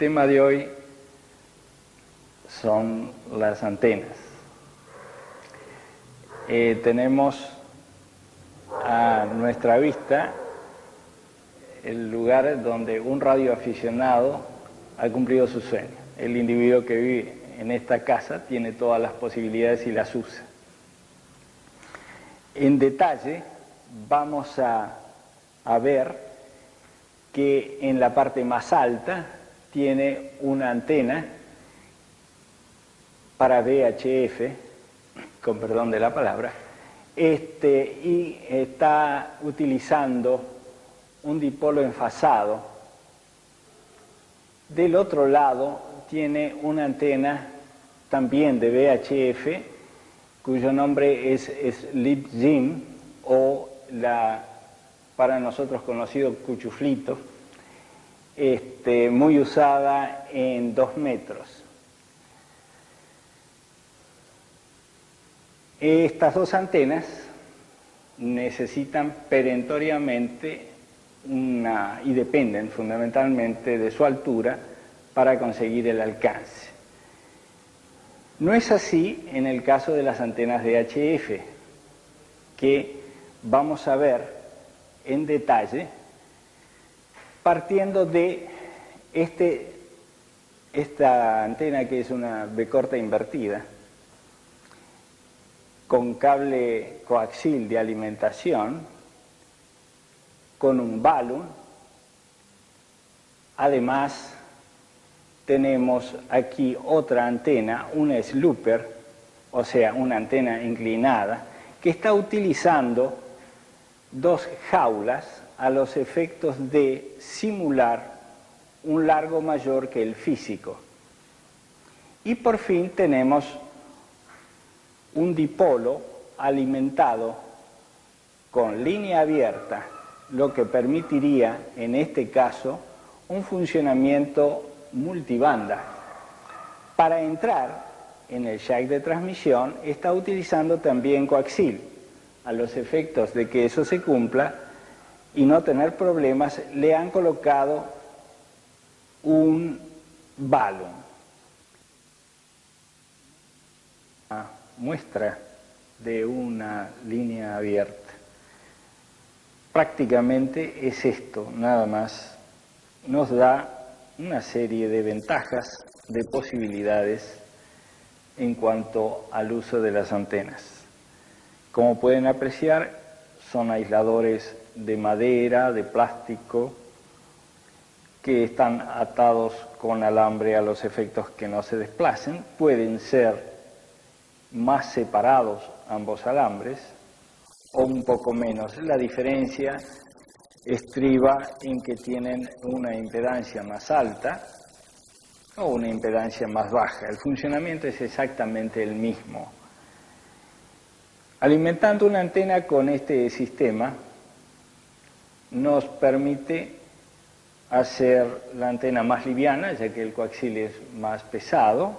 tema de hoy son las antenas. Tenemos a nuestra vista el lugar donde un radioaficionado ha cumplido su sueño. El individuo que vive en esta casa tiene todas las posibilidades y las usa. En detalle vamos a ver que en la parte más alta tiene una antena para VHF, con perdón de la palabra, y está utilizando un dipolo enfasado. Del otro lado tiene una antena también de VHF, cuyo nombre es Slip-Sim, o para nosotros conocido cuchuflito, muy usada en 2 metros. Estas dos antenas necesitan perentoriamente y dependen fundamentalmente de su altura para conseguir el alcance. No es así en el caso de las antenas de VHF, que vamos a ver en detalle partiendo de esta antena, que es una B corta invertida con cable coaxil de alimentación, con un balun. Además tenemos aquí otra antena, una slooper, o sea, una antena inclinada, que está utilizando 2 jaulas a los efectos de simular un largo mayor que el físico. Y por fin tenemos un dipolo alimentado con línea abierta, lo que permitiría en este caso un funcionamiento multibanda. Para entrar en el jack de transmisión está utilizando también coaxil. A los efectos de que eso se cumpla y no tener problemas, le han colocado un balun. Una muestra de una línea abierta. Prácticamente es esto, nada más. Nos da una serie de ventajas, de posibilidades en cuanto al uso de las antenas. Como pueden apreciar, son aisladores de madera, de plástico, que están atados con alambre a los efectos que no se desplacen. Pueden ser más separados ambos alambres o un poco menos. La diferencia estriba en que tienen una impedancia más alta o una impedancia más baja. El funcionamiento es exactamente el mismo. Alimentando una antena con este sistema nos permite hacer la antena más liviana, ya que el coaxil es más pesado,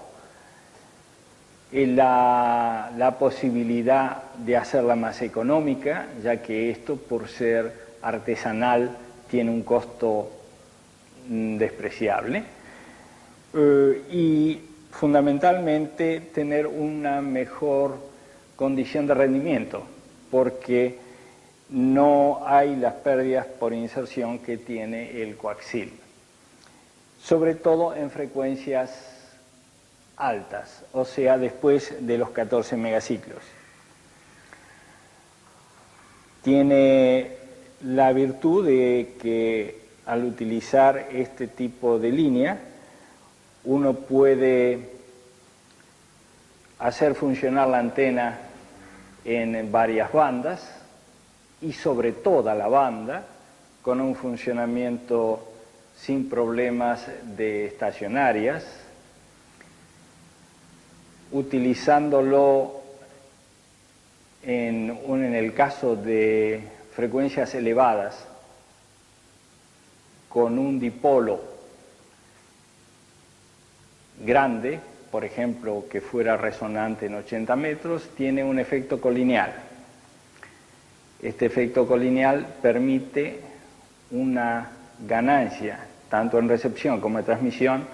la posibilidad de hacerla más económica, ya que esto, por ser artesanal, tiene un costo despreciable, y fundamentalmente tener una mejor condición de rendimiento, porque no hay las pérdidas por inserción que tiene el coaxil, sobre todo en frecuencias altas, o sea, después de los 14 megaciclos. Tiene la virtud de que al utilizar este tipo de línea uno puede hacer funcionar la antena en varias bandas y sobre toda la banda con un funcionamiento sin problemas de estacionarias, utilizándolo en el caso de frecuencias elevadas con un dipolo grande, por ejemplo, que fuera resonante en 80 metros, tiene un efecto colineal. Este efecto colineal permite una ganancia tanto en recepción como en transmisión,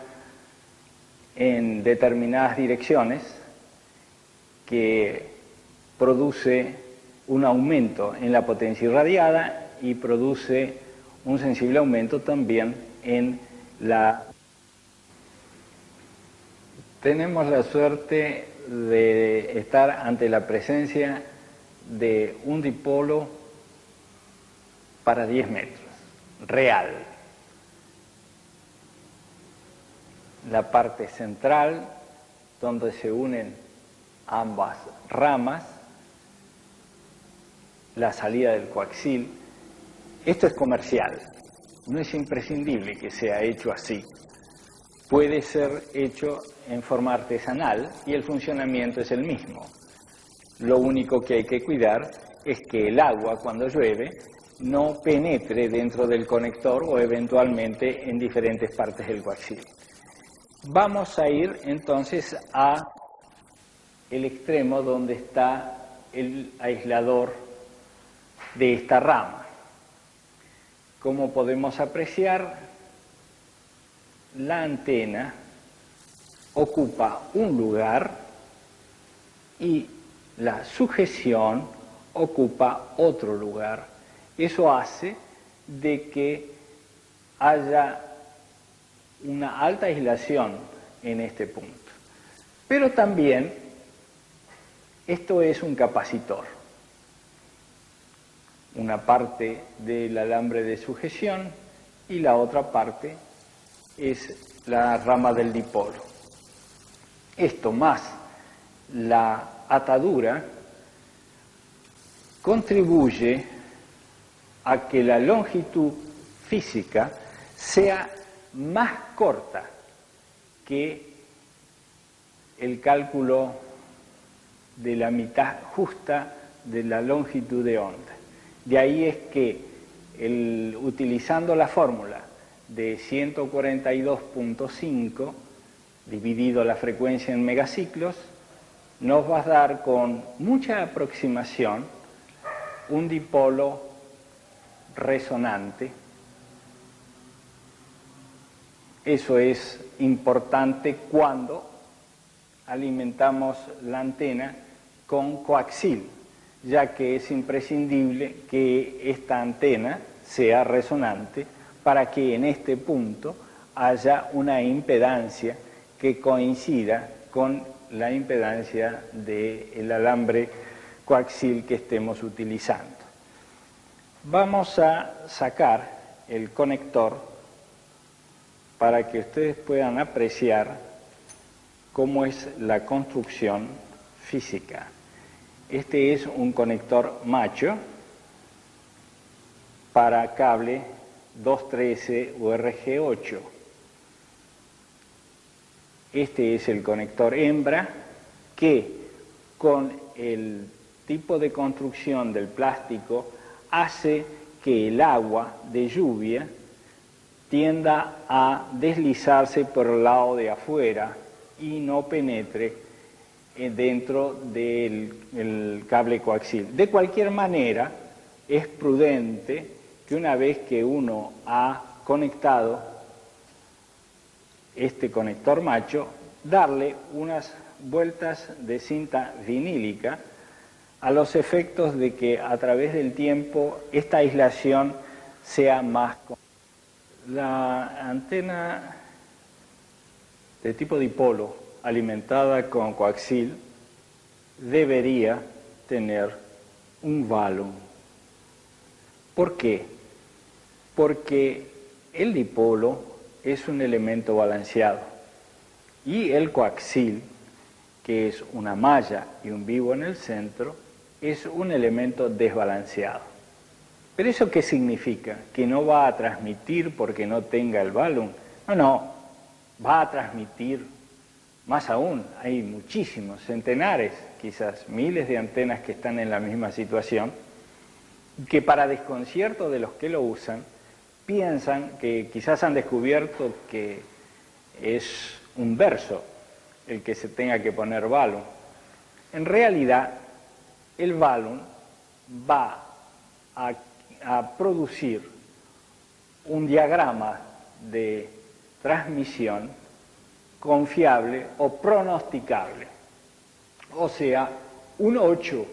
en determinadas direcciones, que produce un aumento en la potencia irradiada y produce un sensible aumento también en la... Tenemos la suerte de estar ante la presencia de un dipolo para 10 metros, real. La parte central, donde se unen ambas ramas, la salida del coaxil. Esto es comercial, no es imprescindible que sea hecho así. Puede ser hecho en forma artesanal y el funcionamiento es el mismo. Lo único que hay que cuidar es que el agua, cuando llueve, no penetre dentro del conector o eventualmente en diferentes partes del coaxil. Vamos a ir entonces a el extremo donde está el aislador de esta rama. Como podemos apreciar, la antena ocupa un lugar y la sujeción ocupa otro lugar. Eso hace de que haya una alta aislación en este punto. Pero también esto es un capacitor. Una parte del alambre de sujeción y la otra parte es la rama del dipolo. Esto más la atadura contribuye a que la longitud física sea más corta que el cálculo de la mitad justa de la longitud de onda. De ahí es que utilizando la fórmula de 142.5 dividido la frecuencia en megaciclos, nos va a dar con mucha aproximación un dipolo resonante. Eso es importante cuando alimentamos la antena con coaxil, ya que es imprescindible que esta antena sea resonante para que en este punto haya una impedancia que coincida con la impedancia del alambre coaxil que estemos utilizando. Vamos a sacar el conector para que ustedes puedan apreciar cómo es la construcción física. Este es un conector macho para cable 213 URG8. Este es el conector hembra que con el tipo de construcción del plástico hace que el agua de lluvia tienda a deslizarse por el lado de afuera y no penetre dentro del cable coaxil. De cualquier manera, es prudente que una vez que uno ha conectado este conector macho, darle unas vueltas de cinta vinílica a los efectos de que a través del tiempo esta aislación sea más... La antena de tipo dipolo alimentada con coaxil debería tener un volumen. ¿Por qué? Porque el dipolo es un elemento balanceado y el coaxil, que es una malla y un vivo en el centro, es un elemento desbalanceado. ¿Pero eso qué significa? ¿Que no va a transmitir porque no tenga el volumen? No, va a transmitir. Más aún, hay muchísimos, centenares, quizás miles de antenas que están en la misma situación, que para desconcierto de los que lo usan, piensan que quizás han descubierto que es un verso el que se tenga que poner volumen. En realidad, el volumen va a producir un diagrama de transmisión confiable o pronosticable. O sea, un 8.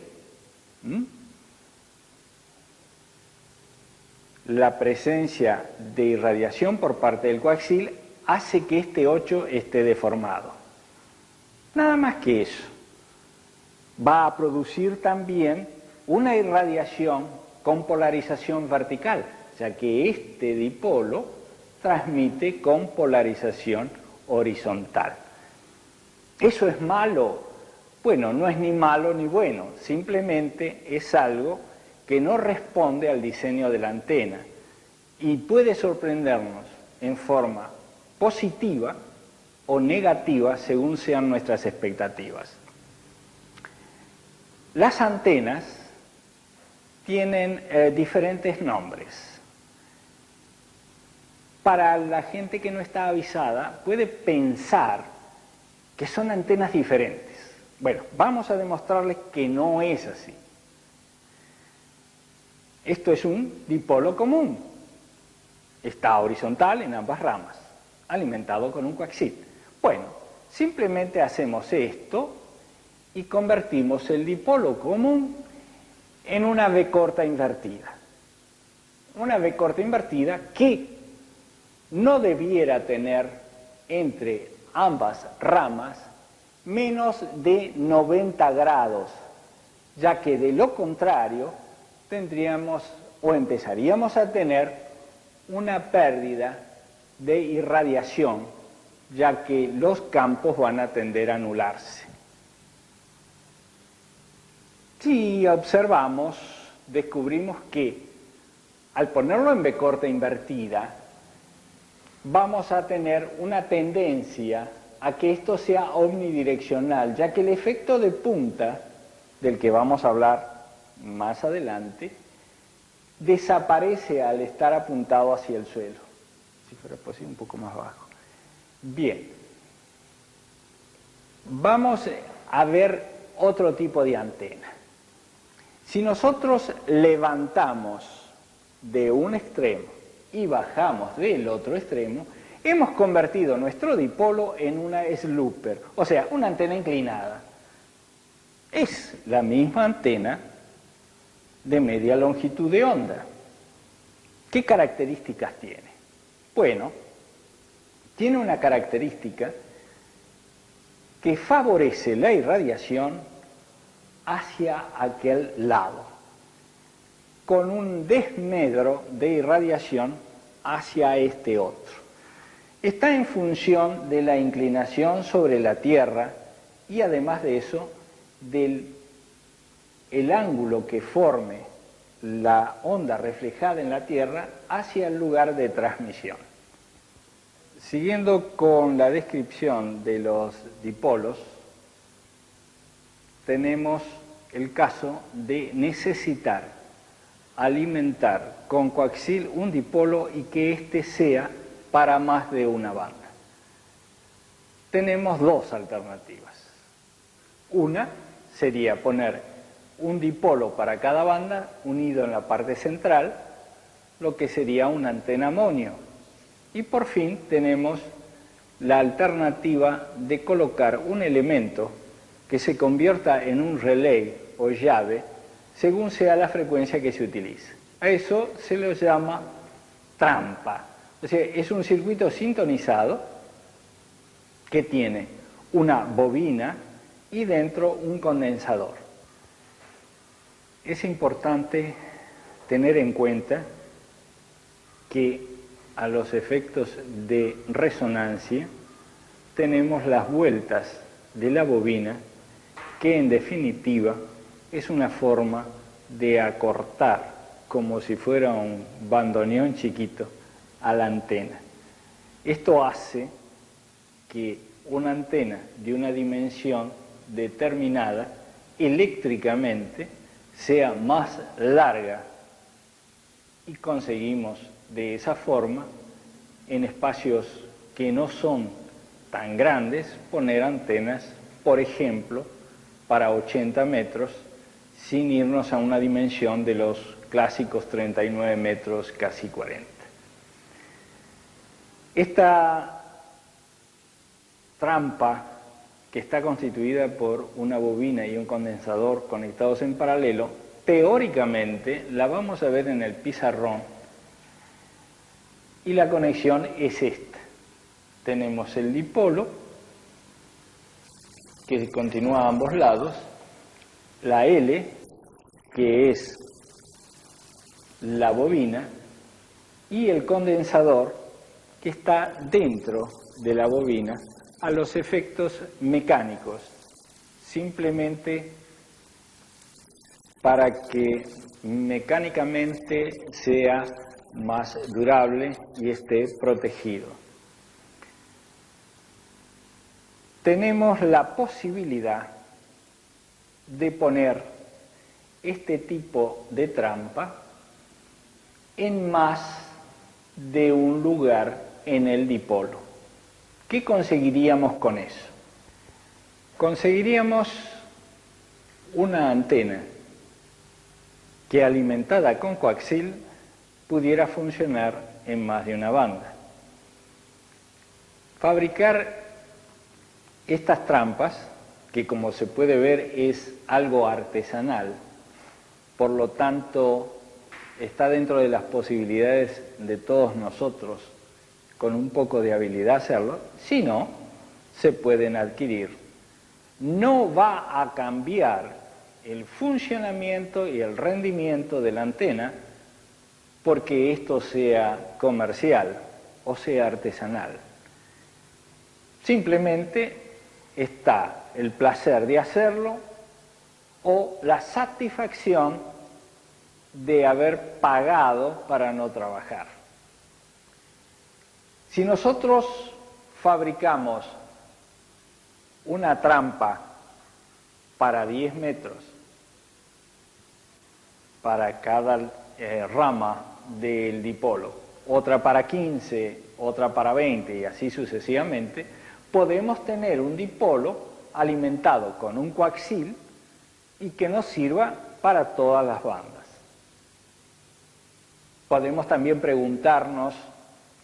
La presencia de irradiación por parte del coaxil hace que este 8 esté deformado. Nada más que eso. Va a producir también una irradiación con polarización vertical, ya que este dipolo transmite con polarización horizontal. ¿Eso es malo? Bueno, no es ni malo ni bueno, simplemente es algo que no responde al diseño de la antena y puede sorprendernos en forma positiva o negativa según sean nuestras expectativas. Las antenas tienen diferentes nombres. Para la gente que no está avisada, puede pensar que son antenas diferentes. Bueno, vamos a demostrarles que no es así. Esto es un dipolo común. Está horizontal en ambas ramas, alimentado con un coaxil. Bueno, simplemente hacemos esto y convertimos el dipolo común en una V corta invertida. Una V corta invertida que no debiera tener entre ambas ramas menos de 90 grados, ya que de lo contrario tendríamos o empezaríamos a tener una pérdida de irradiación, ya que los campos van a tender a anularse. Si observamos, descubrimos que al ponerlo en V corta invertida, vamos a tener una tendencia a que esto sea omnidireccional, ya que el efecto de punta, del que vamos a hablar más adelante, desaparece al estar apuntado hacia el suelo. Si fuera posible, un poco más bajo. Bien. Vamos a ver otro tipo de antena. Si nosotros levantamos de un extremo y bajamos del otro extremo, hemos convertido nuestro dipolo en una slooper, o sea, una antena inclinada. Es la misma antena de media longitud de onda. ¿Qué características tiene? Bueno, tiene una característica que favorece la irradiación hacia aquel lado, con un desmedro de irradiación hacia este otro. Está en función de la inclinación sobre la Tierra y además de eso, del ángulo que forme la onda reflejada en la Tierra hacia el lugar de transmisión. Siguiendo con la descripción de los dipolos, tenemos el caso de necesitar alimentar con coaxil un dipolo y que éste sea para más de una banda. Tenemos dos alternativas. Una sería poner un dipolo para cada banda unido en la parte central, lo que sería una antena monio. Y por fin tenemos la alternativa de colocar un elemento que se convierta en un relay o llave según sea la frecuencia que se utilice. A eso se lo llama trampa. O sea, es un circuito sintonizado que tiene una bobina y dentro un condensador. Es importante tener en cuenta que a los efectos de resonancia tenemos las vueltas de la bobina, que en definitiva es una forma de acortar, como si fuera un bandoneón chiquito, a la antena. Esto hace que una antena de una dimensión determinada eléctricamente sea más larga y conseguimos de esa forma, en espacios que no son tan grandes, poner antenas, por ejemplo, para 80 metros, sin irnos a una dimensión de los clásicos 39 metros, casi 40. Esta trampa, que está constituida por una bobina y un condensador conectados en paralelo, teóricamente la vamos a ver en el pizarrón y la conexión es esta. Tenemos el dipolo que continúa a ambos lados, la L que es la bobina y el condensador que está dentro de la bobina a los efectos mecánicos, simplemente para que mecánicamente sea más durable y esté protegido. Tenemos la posibilidad de poner este tipo de trampa en más de un lugar en el dipolo. ¿Qué conseguiríamos con eso? Conseguiríamos una antena que, alimentada con coaxil, pudiera funcionar en más de una banda. Fabricar estas trampas, que como se puede ver es algo artesanal, por lo tanto está dentro de las posibilidades de todos nosotros con un poco de habilidad hacerlo, si no, se pueden adquirir. No va a cambiar el funcionamiento y el rendimiento de la antena porque esto sea comercial o sea artesanal. Simplemente está el placer de hacerlo o la satisfacción de haber pagado para no trabajar. Si nosotros fabricamos una trampa para 10 metros para cada rama del dipolo, otra para 15, otra para 20 y así sucesivamente, podemos tener un dipolo alimentado con un coaxil y que nos sirva para todas las bandas. Podemos también preguntarnos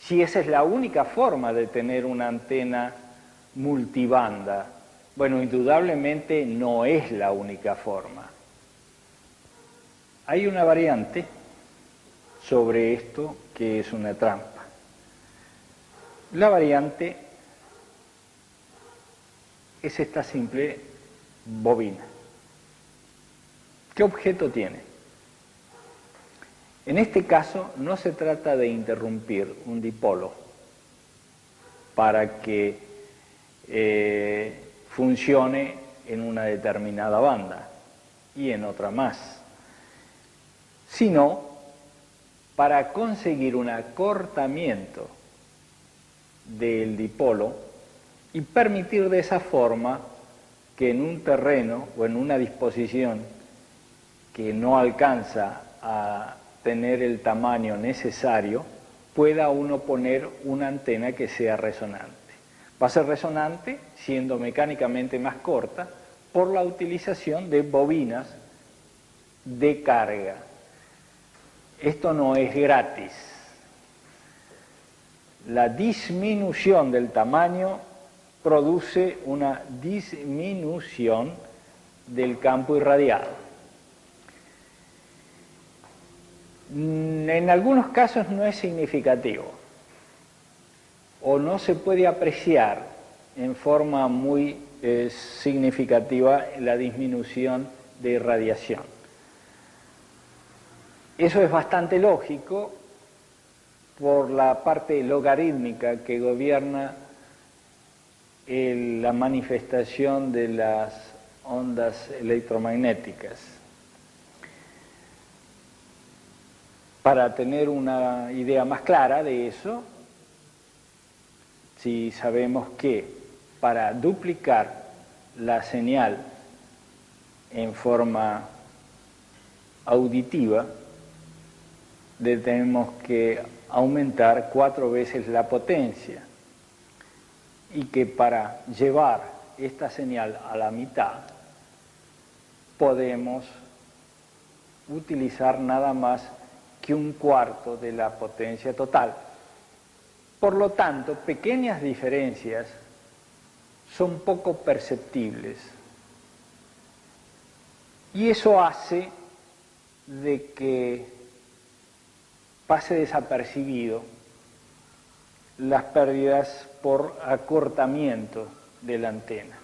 si esa es la única forma de tener una antena multibanda. Bueno, indudablemente no es la única forma. Hay una variante sobre esto que es una trampa. La variante es esta simple bobina. ¿Qué objeto tiene? En este caso no se trata de interrumpir un dipolo para que funcione en una determinada banda y en otra más, sino para conseguir un acortamiento del dipolo y permitir de esa forma que en un terreno o en una disposición que no alcanza a tener el tamaño necesario, pueda uno poner una antena que sea resonante. Va a ser resonante siendo mecánicamente más corta por la utilización de bobinas de carga. Esto no es gratis. La disminución del tamaño produce una disminución del campo irradiado. En algunos casos no es significativo o no se puede apreciar en forma muy significativa la disminución de irradiación. Eso es bastante lógico por la parte logarítmica que gobierna la manifestación de las ondas electromagnéticas. Para tener una idea más clara de eso, si sabemos que para duplicar la señal en forma auditiva, tenemos que aumentar 4 veces la potencia y que para llevar esta señal a la mitad podemos utilizar nada más que 1/4 de la potencia total. Por lo tanto, pequeñas diferencias son poco perceptibles. Y eso hace de que pase desapercibido las pérdidas por acortamiento de la antena.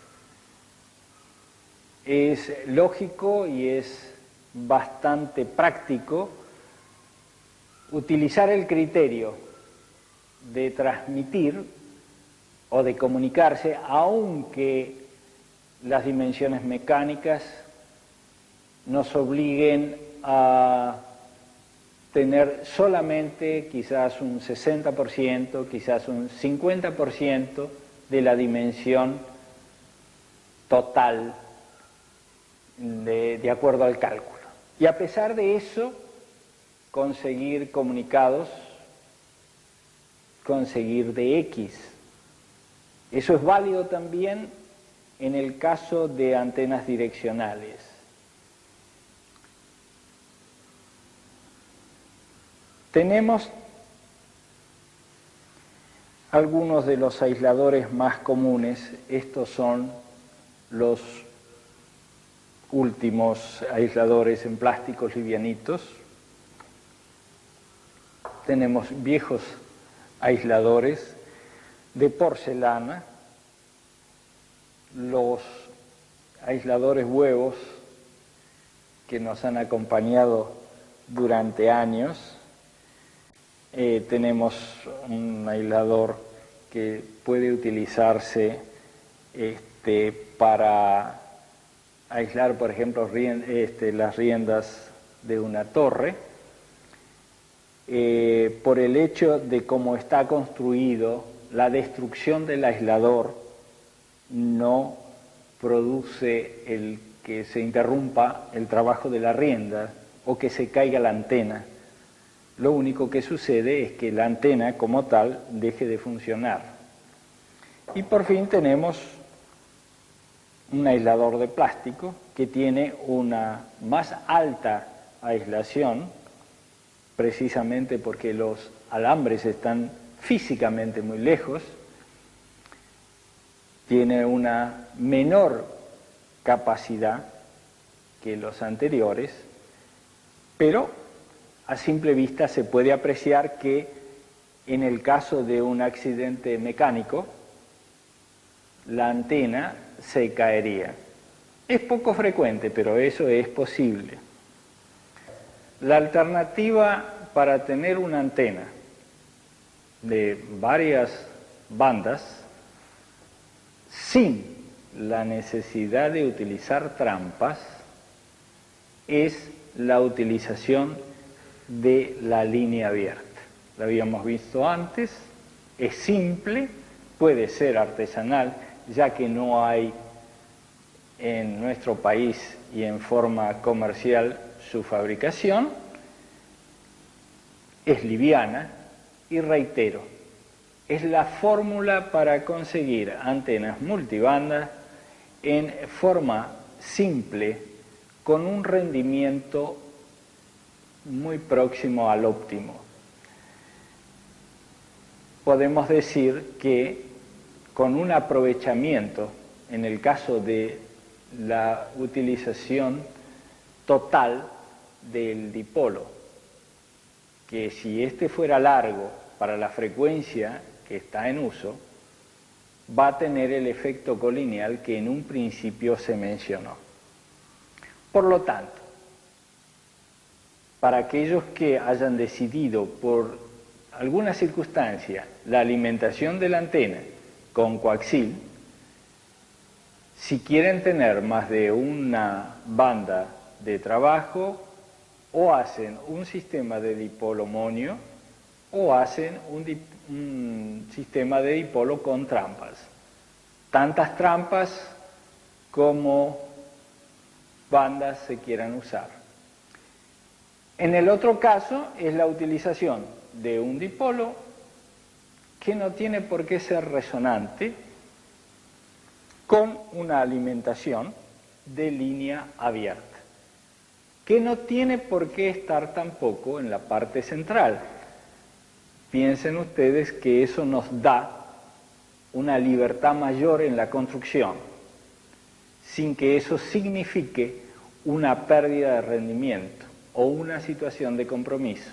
Es lógico y es bastante práctico utilizar el criterio de transmitir o de comunicarse, aunque las dimensiones mecánicas nos obliguen a tener solamente quizás un 60%, quizás un 50% de la dimensión total de acuerdo al cálculo. Y a pesar de eso, conseguir comunicados, conseguir de X. Eso es válido también en el caso de antenas direccionales. Tenemos algunos de los aisladores más comunes. Estos son los últimos aisladores en plásticos livianitos. Tenemos viejos aisladores de porcelana, los aisladores huevos que nos han acompañado durante años. Tenemos un aislador que puede utilizarse para aislar, por ejemplo, las riendas de una torre. Por el hecho de cómo está construido, la destrucción del aislador no produce el que se interrumpa el trabajo de la rienda o que se caiga la antena. Lo único que sucede es que la antena como tal deje de funcionar. Y por fin tenemos un aislador de plástico que tiene una más alta aislación, precisamente porque los alambres están físicamente muy lejos, tiene una menor capacidad que los anteriores, pero a simple vista se puede apreciar que en el caso de un accidente mecánico, la antena se caería. Es poco frecuente, pero eso es posible. La alternativa para tener una antena de varias bandas sin la necesidad de utilizar trampas es la utilización de la línea abierta. La habíamos visto antes, es simple, puede ser artesanal, ya que no hay en nuestro país y en forma comercial su fabricación, es liviana y reitero, es la fórmula para conseguir antenas multibandas en forma simple con un rendimiento muy próximo al óptimo. Podemos decir que con un aprovechamiento, en el caso de la utilización total del dipolo, que si este fuera largo para la frecuencia que está en uso, va a tener el efecto colineal que en un principio se mencionó. Por lo tanto, para aquellos que hayan decidido por alguna circunstancia la alimentación de la antena con coaxil, si quieren tener más de una banda de trabajo, o hacen un sistema de dipolo monio o hacen un sistema de dipolo con trampas. Tantas trampas como bandas se quieran usar. En el otro caso es la utilización de un dipolo que no tiene por qué ser resonante con una alimentación de línea abierta, que no tiene por qué estar tampoco en la parte central. piensen ustedes que eso nos da una libertad mayor en la construcción, sin que eso signifique una pérdida de rendimiento o una situación de compromiso.